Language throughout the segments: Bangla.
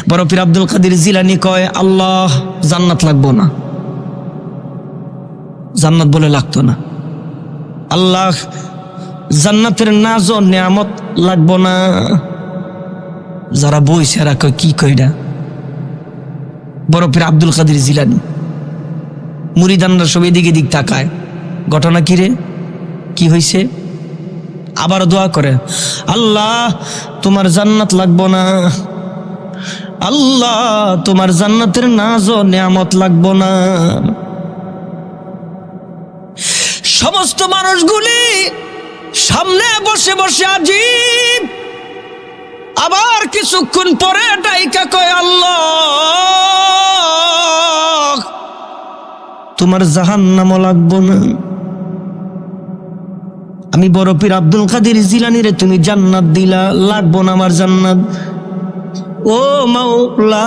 বড় পীর আব্দুল কাদের জিলানী কয়, আল্লাহ জান্নাত লাগবো না, জান্নাত বলে লাগতো না। আল্লাহ জান্নাতের নাজ ও নিয়ামত লাগবো না। যারা বইছে এরা কয় কি কইরা? বড় পীর আব্দুল কাদের জিলানী। মুরিদানরা সব এদিকে দিক তাকায়, ঘটনা কি রে, কি হয়েছে? আবার দোয়া করে, আল্লাহ তোমার জান্নাত লাগবো না, আল্লাহ তোমার জান্নাতের নাজ ও নিয়ামত লাগবো না। সমস্ত মানুষগুলি সামনে বসে বসে আজীব, আবার কিছুক্ষণ পরে ডাইকা কয়, আল্লাহ তোমার জাহান্নামও লাগবো না। আমি বড় পীর আব্দুল কাদের জিলানী রে তুমি জান্নাত দিলা, লাগবো না আমার জান্নাত। ও মাওলা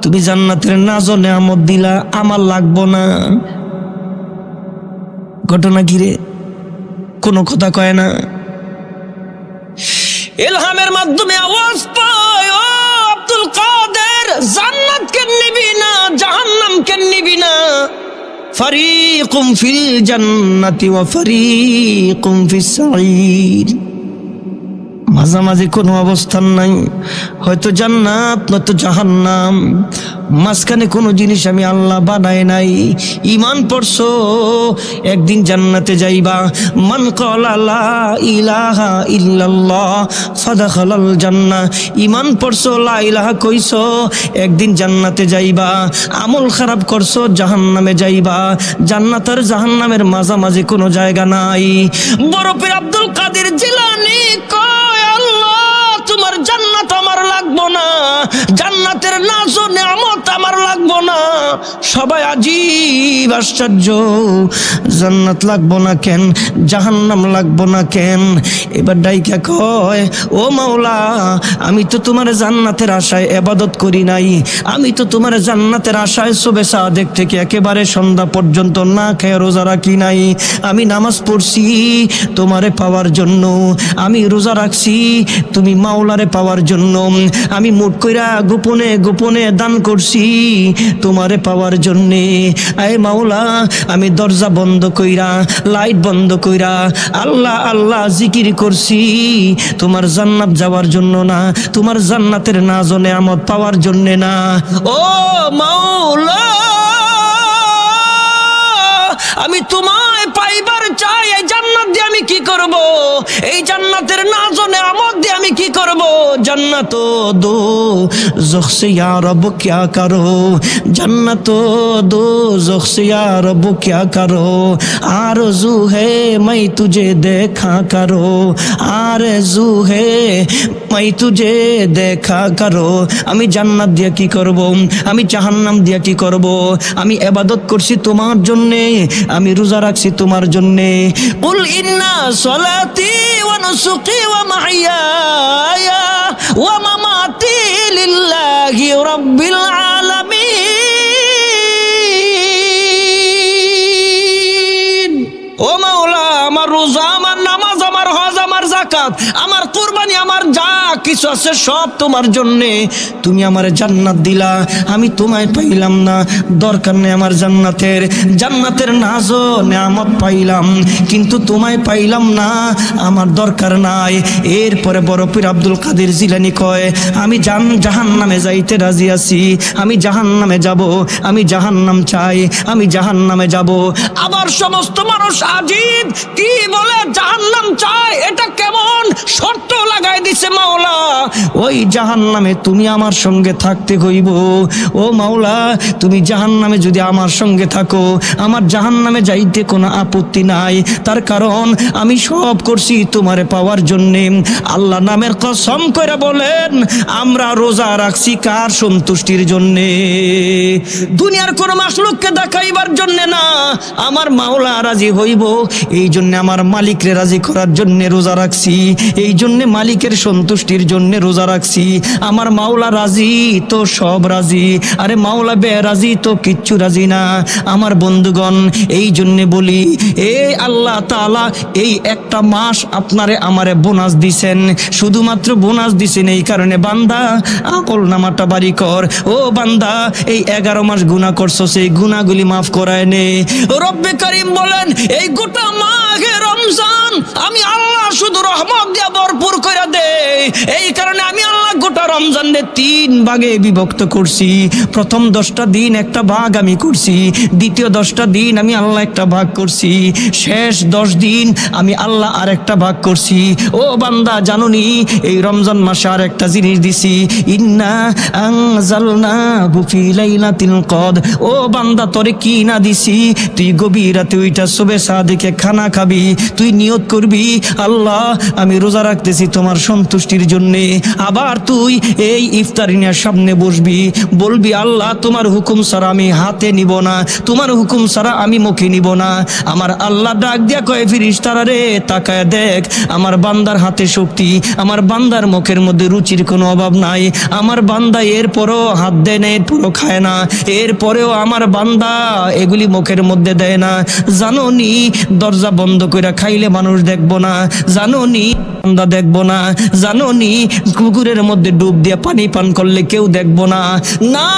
তুমি জান্নাতের নাজ ও নিয়ামত দিলা, আমার লাগবো না। ঘটনা কি রে? কোনো কথা কয় না। ইলহামের মাধ্যমে আওয়াজ পায়, ও আব্দুল কাদের জান্নাত কেন নিবি না, জাহান্নাম কেন নিবি না? ফারিকুম ফিল জান্নাতি ওয়া ফারিকুম ফিস সাঈর। মাঝামাঝি কোনো অবস্থান নাই, হয়তো জান্নাত নয়তো জাহান্নাম, মাঝখানে কোনো জিনিস আমি আল্লাহ বানাই নাই। ঈমান পড়ছো একদিন জান্নাতে যাইবা, মান ক্বালা লা ইলাহা ইল্লাল্লাহ ফাদাখালাল জান্নাহ। ঈমান পড়ছো, লা ইলাহা কইছো, একদিন জান্নাতে যাইবা। আমল খারাপ করছো, জাহান্নামে যাইবা। জান্নাত আর জাহান্নামের মাঝামাঝি কোনো জায়গা নাই। বড় পীর আব্দুল কাদের জিলানী কয়, আল্লাহ তোমার জান্নাত আমার লাগবো না, জান্নাতের নাজ ও নিয়ামত আমার লাগবো না। সবাই আজীব আশ্চর্য, জান্নাত লাগবো না কেন, জাহান্নাম লাগবো না কেন? এবার ডাইকা কয়, ও মাওলা আমি তো তোমার জান্নাতের আশায় ইবাদত করি নাই, আমি তো তোমার জান্নাতের আশায় সুবহে সাদেক থেকে একেবারে সন্ধ্যা পর্যন্ত না খেয়ে রোজা রাখি নাই। আমি নামাজ পড়ছি তোমারে পাওয়ার জন্য, আমি রোজা রাখছি তুমি মাওলারে পাওয়ার জন্য, আমি মুট কইরা গোপনে গোপনে দান করছি তোমারে পাওয়ার জন্যে। আয় মাওলা আমি দরজা বন্ধ কইরা লাইট বন্ধ কইরা আল্লাহ আল্লাহ জিকির করছি তোমার জান্নাত যাওয়ার জন্য না, তোমার জান্নাতের নাজ ও নিয়ামত পাওয়ার জন্যে না। ও মাওলা আমি তোমায় পাইবার চাই, এই জান্নাত দিয়ে আমি কি করব? এই জান্নাতের নাজ ও নিয়ামত দিয়ে আমি কি করব? जन्नत दो ज़ुख से या रब क्या करो, जन्नत दो ज़ुख से या रब क्या करो, आरज़ू है मैं तुझे देखा करो, आरज़ू है मैं तुझे देखा करो। আমি জান্নাত দিয়া কি করব, আমি জাহান্নাম দিয়া কি করব? আমি ইবাদত করছি তোমার জন্য, আমি রোজা রাখছি তোমার জন্য। কুল ইন্না সলাতি ওয়া নুসুকি ওয়া মাহইয়ায়া ওয়া মামাতি লিল্লাহি রাব্বিল আলামিন। ও মাওলা আমার রোজা, আমার নামাজ, আমার হজ, আমার যাকাত, আমার কুরবানি, আমার যা কিছু আছে সব তোমার জন্য। তুমি আমার জান্নাত দিলা, আমি তোমায় পাইলাম না, দরকার নেই আমার জান্নাতের, জান্নাতের নাজ ও নিয়ামত পাইলাম কিন্তু তোমায় পাইলাম না, আমার দরকার নাই। এরপরে বড় পীর আব্দুল কাদের জিলানী কয়, আমি জাহান্নামে যাইতে রাজি আছি, আমি জাহান্নামে যাব, আমি জাহান্নাম চাই, আমি জাহান্নামে যাব। আবার সমস্ত মানুষ আজিব কি বলে জাহান্নাম চায়, এটা কেমন শর্ত লাগাই দিছে মাওলা, ওই জাহান্নামে তুমি আমার সঙ্গে থাকতে হইব। ও মাওলা তুমি জাহান্নামে যদি আমার সঙ্গে থাকো, আমার জাহান্নামে যাইতে কোনো আপত্তি নাই, তার কারণ আমি সব করছি তোমারে পাওয়ার জন্যে। আল্লাহ নামের কসম করে বলেন, আমরা রোজা রাখছি কার সন্তুষ্টির জন্যে? দুনিয়ার কোনো মাখলুককে দেখাইবার জন্যে না, আমার মাওলা রাজি হইব এই জন্য, আমার মালিকরে রাজি করার জন্য রোজা রাখছি, এই জন্য মালিকের সন্তুষ্টির সন্তুষ্টির জন্য রোজা রাখছি, আমার মাওলা রাজি তো সব রাজি, আরে মাওলা বেরাজি তো কিচ্ছু রাজি না। আমার বন্ধুগণ, এই জন্যে বলি, এই আল্লাহ তাআলা এই একটা মাস আপনারে আমারে বোনাস দিছেন, শুধুমাত্র বোনাস দিছেন এই কারণে, বান্দা আমল নামাটা বাড়ি কর। ও বান্দা, এই 11 মাস গুনাহ করছো, সেই গুনাহগুলি মাফ করায় নে। রব্বে কারীম বলেন, এই গোটা মাহে রমজান আমি আল্লাহ শুধু রহমত দিয়া ভরপুর করে দেই, এই কারণে আমি আল্লাহ গোটা রমজানে 3 ভাগে বিভক্ত করছি। প্রথম 10টা দিন একটা ভাগ আমি করছি, দ্বিতীয় 10টা দিন আমি আল্লাহ একটা ভাগ করছি, শেষ 10 দিন আমি আল্লাহ আর একটা ভাগ করছি। ও বান্দা, জানোনি এই রমজান মাসে আর একটা জিনিস দিছি, ইন্না আনজালনাহু ফি লাইলাতিল কদর। ও বান্দা, তোরে কি না দিছি? তুই গভীর রাতে ওইটা সুবে সাদিকে খানা খাবি, তুই নিয়ত করবি আল্লাহ আমি রোজা রাখতেছি তোমার সন্তুষ্টির জন্যে। আবার তুই এই ইফতারিনের সামনে বসবি, বলবি আল্লাহ তোমার হুকুম ছাড়া আমি হাতে নিব না, তোমার হুকুম ছাড়া আমি মুখে নিব না। আমার আল্লাহ ডাক দিয়া কয়, ফেরেশতারা রে তাকায় দেখ, আমার বান্দার হাতে শক্তি, আমার বান্দার মুখের মধ্যে রুচির কোনো অভাব নাই, আমার বান্দা এরপরও হাত দেয় না, এরপরও খায় না, এরপরেও আমার বান্দা এগুলি মুখের মধ্যে দেয় না। জানো নি দরজা বন্ধ করে খাইলে মানুষ দেখবো না, জানো নি বান্দা দেখবো না, জানো নি কুকুরের মধ্যে ডুব দিয়ে পানি পান করলে কেউ দেখবো না। না,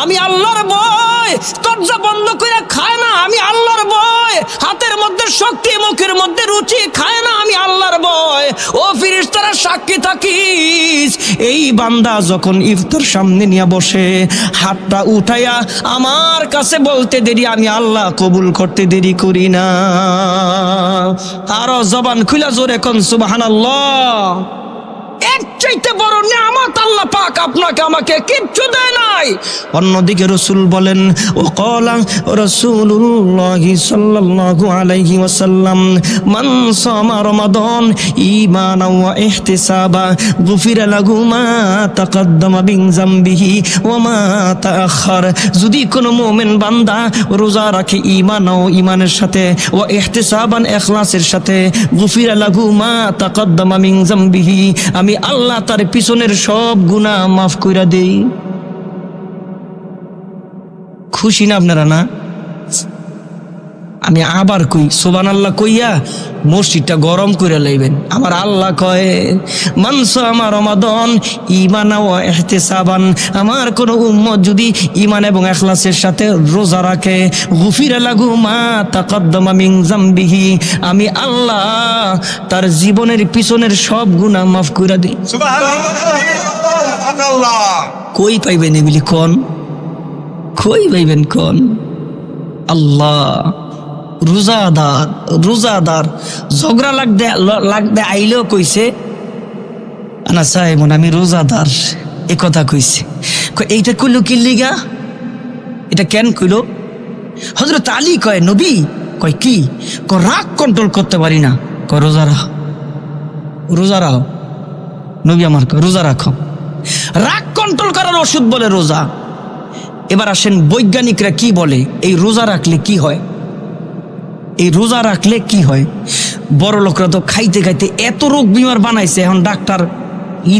আমি আল্লাহর ভয় দরজা বন্ধ করে খায় না, আমি আল্লাহর ভয় হাতের মধ্যে শক্তি, মুখের মধ্যে রুচি, খায় না, আমি আল্লাহর ভয়। ও ফেরেশতারা সাক্ষী থাকিস, এই বান্দা যখন ইফতার সামনে নিয়ে বসে, হাতটা উঠাইয়া আমার কাছে বলতে দেরি, আমি আল্লাহ কবুল করতে দেরি করি না। আরো জবান খুলা জোরে কোন সুবহানাল্লাহ। এর চাইতে বড় নিয়ামত আল্লাহ পাক আপনাকে আমাকে কিচ্ছু দেয় নাই। অন্যদিকে রাসূল বলেন, ও ক্বালা রাসূলুল্লাহি সাল্লাল্লাহু আলাইহি ওয়াসাল্লাম, মান সামা রমাদান ঈমানান ওয়া ইহতিসাবা গুফিরা লাহু মা তাকাদ্দামা মিন যামবিহি ওয়া মা তাআখার। যদি কোনো মুমিন বান্দা রোজা রাখে ঈমান ও ঈমানের সাথে, ওয়া ইহতিসাবান ইখলাসের সাথে, গুফিরা লাহু মা তাকাদ্দামা মিন যামবিহি, আমি আল্লাহ তার পিছনের সব গুনাহ মাফ কইরা দেই। খুশি না আপনারা? না, আমি আবার কই সুবহানাল্লাহ কইয়া মসজিদটা গরম করে লইবেন। আমার আল্লাহ কয়, মান সামা রমাদান ঈমানান ওয়া ইহতিসাবান, আমার কোন উম্মত যদি ঈমান এবং ইখলাসের সাথে রোজা রাখে, গুফিরা লাহু মা তাকাদ্দামা মিন যামবিহি, আমি আল্লাহ তার জীবনের পিছনের সব গুনাহ মাফ কইরা দেই। সুবহানাল্লাহ। কই পাইবেন এগুলি কোন? কই পাইবেন কোন? আল্লাহ রোজাদার ঝগড়া লাগতে আইলেও কইছে, আনা সাহেবন আমি রোজাদার, এ কথা কইছে। এইটা কইল কি লিগা? এটা কেন কইল? হযরত আলী কয়, নবী কয় কি? রাগ কন্ট্রোল করতে পারি না, কয় রোজা রাখো। নবী আমার কয় রোজা রাখো। রাগ কন্ট্রোল করার ওষুধ বলে রোজা। এবার আসেন বৈজ্ঞানিকরা কি বলে, এই রোজা রাখলে কি হয়? এই রোজা রাখলে কি হয়? বড় লোকরা তো খাইতে খাইতে এত রোগ বিমার বানাইছে, এখন ডাক্তার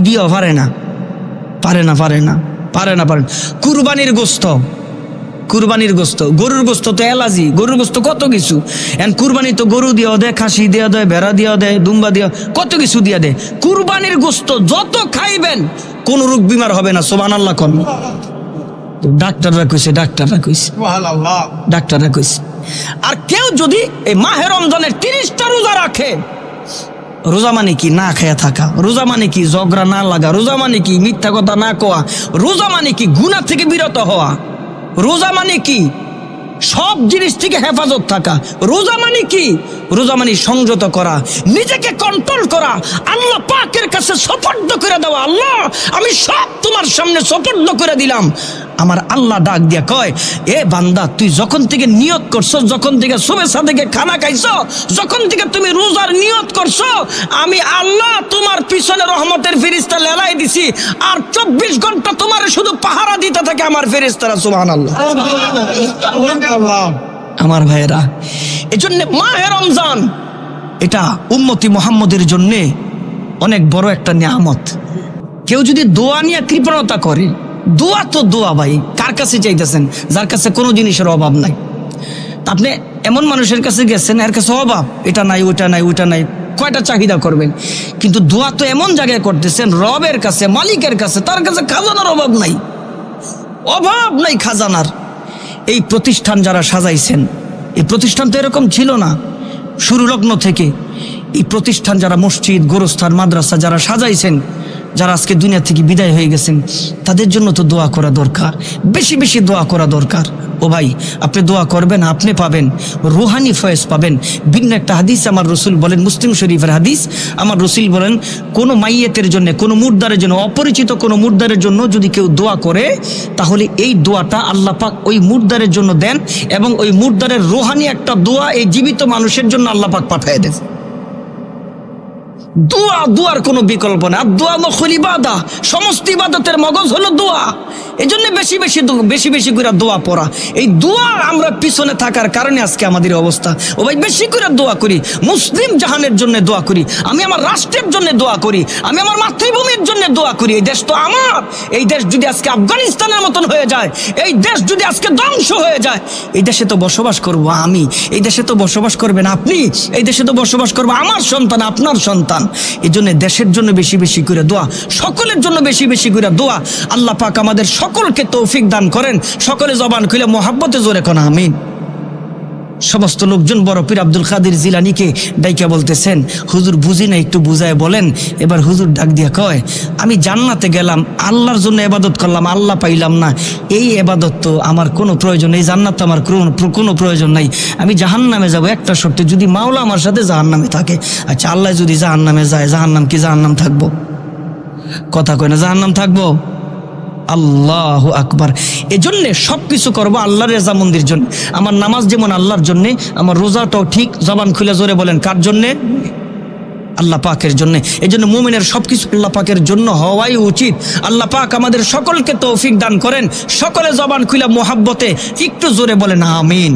দিও পারে না। কুরবানির গোস্ত, গরুর গোস্ত তো অ্যালার্জি, গরুর গোস্ত কত কিছু। এখন কুরবানি তো গরু দিয়া দেয়, খাসি দিয়া দেয়, ভেড়া দিয়া দেয়, দুম্বা দিয়া, কত কিছু দিয়া দেয়। কুরবানির গোস্ত যত খাইবেন কোন রোগ বিমার হবে না। সুবহানাল্লাহ কোন? ডাক্তাররা কইছে। আর কেউ যদি এই মাহে রমজানের 30টা রোজা রাখে, রোজা মানে কি না খেয়ে থাকা, রোজা মানে কি ঝগড়া না লাগা, রোজা মানে কি মিথ্যা কথা না কোয়া, রোজা মানে কি গুনাহ থেকে বিরত হওয়া, রোজা মানে কি সব জিনিস থেকে হেফাজত থাকা, রোজা মানে কি? রোজা মানে সংযত করা, নিজেকে কন্ট্রোল করা, আল্লাহ পাকের কাছে সুপর্দ করে দেওয়া। আল্লাহ আমি সব তোমার সামনে সুপর্দ করে দিলাম। আমার আল্লাহ ডাক দিয়া কয়, এ বান্দা তুই যখন থেকে নিয়ত করছো, যখন থেকে সুবে সাদেকে খানা খাইছো, যখন থেকে তুমি রোজার নিয়ত করছো, আমি আল্লাহ তোমার পিছনে রহমতের ফেরেশতা লেলাই দিছি, আর 24 ঘন্টা তোমার শুধু পাহারা দিতে থাকে আমার ফেরেশতারা। সুবহানাল্লাহ। আমার ভাইয়েরা, এজন্য মাহে রমজান এটা উম্মতি মুহাম্মদের জন্য অনেক বড় একটা নিয়ামত। কেউ যদি দোয়া নিয়ে কৃপণতা করে, দোয়া তো দোয়া ভাই, কার কাছে চাইতেছেন? যার কাছে কোনো জিনিসের অভাব নাই। আপনি এমন মানুষের কাছে গেছেন, এর কাছে অভাব, এটা নাই ওইটা নাই ওইটা নাই, কয়টা চাহিদা করবেন? কিন্তু দোয়া তো এমন জায়গায় করতেছেন রবের কাছে, মালিকের কাছে, তার কাছে খাজানার অভাব নাই, অভাব নাই খাজানার। এই প্রতিষ্ঠান যারা সাজাইছেন, এই প্রতিষ্ঠান তো এরকম ছিল না শুরু লগ্ন থেকে। এই প্রতিষ্ঠান যারা মসজিদ, গোরস্থান, মাদ্রাসা যারা সাজাইছেন, যারা আজকে দুনিয়া থেকে বিদায় হয়ে গেছেন, তাদের জন্য তো দোয়া করা দরকার, বেশি বেশি দোয়া করা দরকার। ও ভাই, আপনি দোয়া করবেন, আপনি পাবেন রুহানি ফয়েজ পাবেন। ভিন্ন একটা হাদিস আমার রসুল বলেন, মুসলিম শরীফের হাদিস, আমার রসুল বলেন, কোনো মাইয়েতের জন্য, কোনো মুর্দারের জন্য, অপরিচিত কোনো মুর্দারের জন্য যদি কেউ দোয়া করে, তাহলে এই দোয়াটা আল্লাহ পাক ওই মুর্দারের জন্য দেন, এবং ওই মুর্দারের রুহানি একটা দোয়া এই জীবিত মানুষের জন্য আল্লাহ পাক পাঠিয়ে দেন। দোয়া, দোয়ার কোনো বিকল্প না। দোয়া মখুল ইবাদা, সমস্ত ইবাদতের মগজ হলো দোয়া। এই জন্য বেশি বেশি বেশি বেশি করে দোয়া পড়া। এই দোয়া আমরা পিছনে থাকার কারণে আজকে আমাদের অবস্থা। ও ভাই, বেশি করে দোয়া করি, মুসলিম জাহানের জন্য দোয়া করি, আমি আমার রাষ্ট্রের জন্য দোয়া করি, আমি আমার মাতৃভূমির জন্য দোয়া করি। এই দেশ তো আমার। এই দেশ যদি আজকে আফগানিস্তানের মতন হয়ে যায়, এই দেশ যদি আজকে ধ্বংস হয়ে যায়, এই দেশে তো বসবাস করব আমি, এই দেশে তো বসবাস করবেন আপনি, এই দেশে তো বসবাস করবো আমার সন্তান, আপনার সন্তান। এই জন্য দেশের জন্য বেশি বেশি করে দোয়া, সকলের জন্য বেশি বেশি করে দোয়া। আল্লাহ পাক আমাদের সকলকে তৌফিক দান করেন। সকলে জবান খুলে মোহাব্বতে জোরে কোন আমিন। সমস্ত লোকজন বড় পীর আব্দুল কাদের জিলানীকে ডাইকা বলতেছেন, হুজুর বুঝি না, একটু বুঝায় বলেন। এবার হুজুর ডাক দিয়া কয়, আমি জান্নাতে গেলাম, আল্লাহর জন্য ইবাদত করলাম, আল্লাহ পাইলাম না, এই ইবাদত তো আমার কোনো প্রয়োজন নেই, জান্নাত তো আমার কোনো প্রয়োজন নাই। আমি জাহান্নামে যাব একটা শর্তে, যদি মাওলা আমার সাথে জাহান্নামে থাকে। আচ্ছা, আল্লাহ যদি জাহান্নামে যায়, জাহান্নাম কি জাহান্নাম থাকবো? কথা কয় না, জাহান্নাম থাকবো? আল্লাহু আকবার। এজন্য সবকিছু করবো আল্লাহর রেজামন্দির জন্য। আমার নামাজ যেমন আল্লাহর জন্য, আমার রোজাটাও ঠিক, জবান খুলে জোরে বলেন কার জন্যে? আল্লাহ পাকের জন্য। এই জন্য মুমিনের সবকিছু আল্লাহ পাকের জন্য হওয়াই উচিত। আল্লাহ পাক আমাদের সকলকে তৌফিক দান করেন। সকলে জবান খুলে মোহাব্বতে একটু জোরে বলেন আমিন।